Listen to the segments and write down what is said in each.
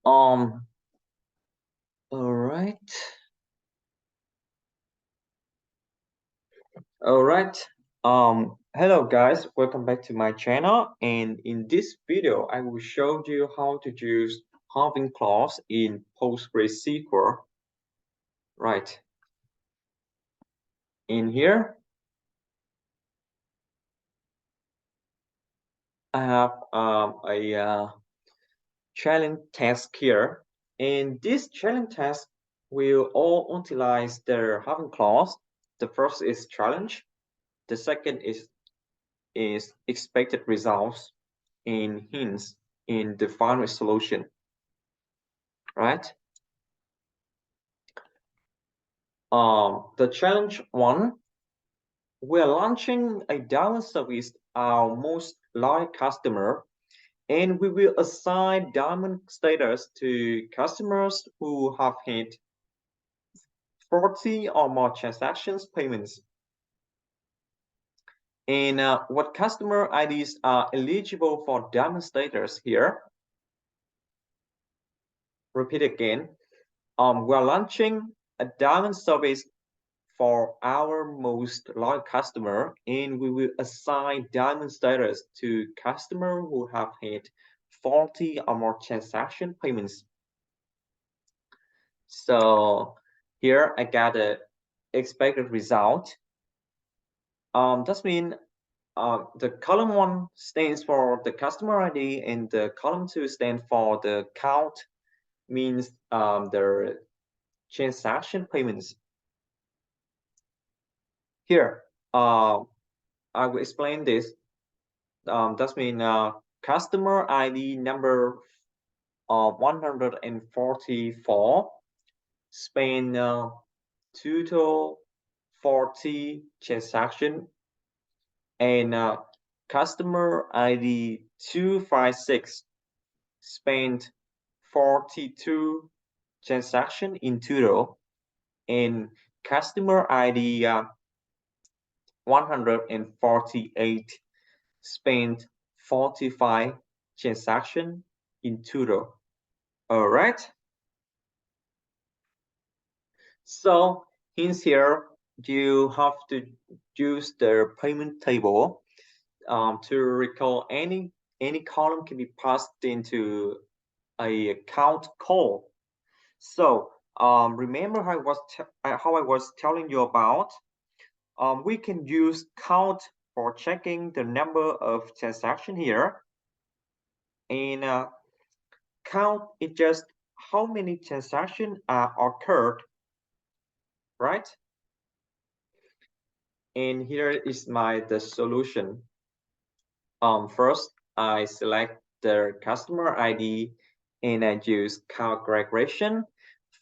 Um, all right. All right. Hello guys, welcome back to my channel. And in this video, I will show you how to use halving clause in PostgreSQL. Right. In here, I have a challenge task here. And this challenge task will all utilize the halving clause. The first is challenge. The second is expected results and hints in the final solution, right? The challenge one, we're launching a diamond service our most loyal customer, and we will assign diamond status to customers who have had 40 or more transactions payments. And what customer IDs are eligible for diamond status here? Repeat again. We're launching a diamond service for our most loyal customer, and we will assign diamond status to customer who have had 40 or more transaction payments. So here I got a expected result. That means the column one stands for the customer ID, and the column two stands for the count, means the transaction payments. Here, I will explain this. That means customer ID number 144 spend total 40 transaction, and customer ID 256 spent 42 transaction in total, and customer ID 148 spent 45 transaction in total. All right. So in here, you have to use the payment table to recall any column can be passed into a count call. So remember how I was telling you about. We can use count for checking the number of transaction here, and count is just how many transactions occurred, right? And here is the solution. First, I select the customer ID and I use count regression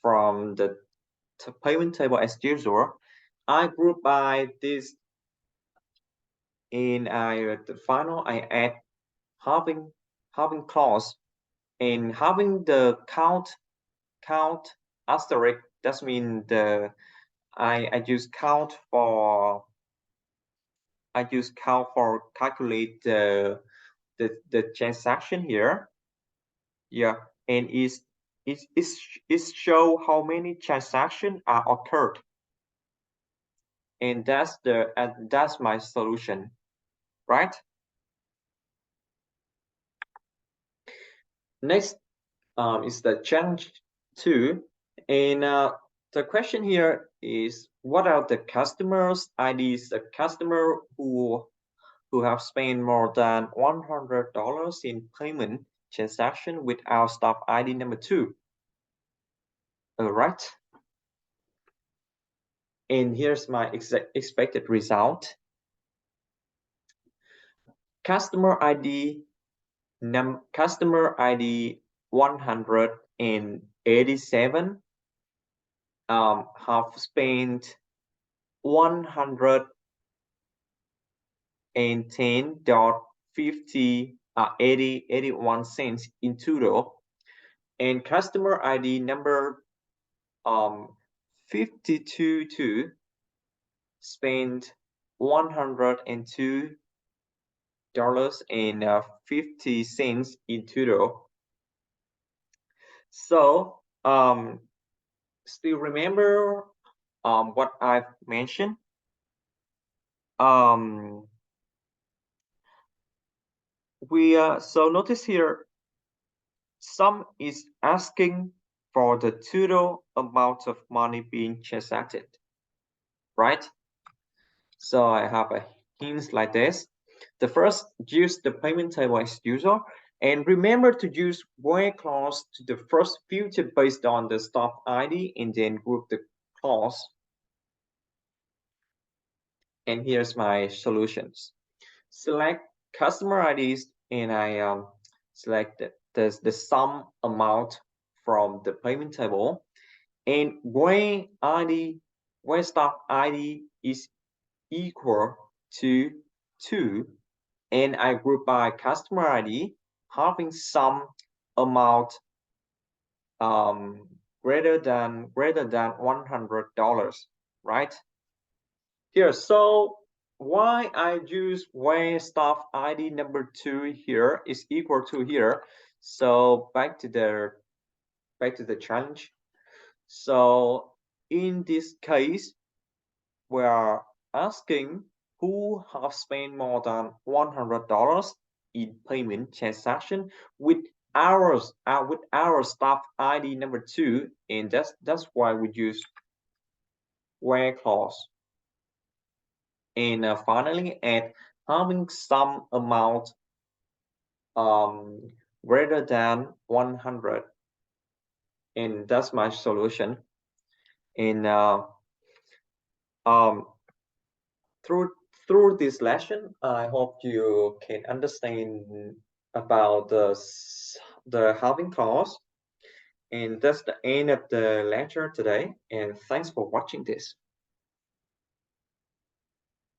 from the payment table as usual. I group by this, and the final I add halving clause, and having the count asterisk. That means I use count for calculate the transaction here. Yeah, and is show how many transactions are occurred, and that's my solution, right? Next is the challenge two, and the question here is, what are the customers IDs? The customer who have spent more than $100 in payment transaction with our staff ID number 2. All right. And here's my expected result. Customer ID 187 have spent 110.50 81 cents in total, and customer ID number 52 spent 102 and 50 cents in total. So still remember what I've mentioned. Um, so notice here, some is asking for the total amount of money being transacted, right? So I have a hints like this. The first, use the payment table as usual, and remember to use where clause to the first filter based on the stop ID, and then group the clause. And here's my solutions. Select customer IDs, and I select the sum amount from the payment table, and where ID, where stop ID is equal to 2, and I group by customer ID having some amount greater than $100, right? Here, so why I use where staff ID number 2 here is equal to here. So back to the challenge. So in this case, we are asking who have spent more than $100 in payment transaction with our staff ID number 2, and that's why we use where clause. And finally, add having some amount greater than 100, and that's my solution. And um, through through this lesson, I hope you can understand about the halving clause. And that's the end of the lecture today. And thanks for watching this.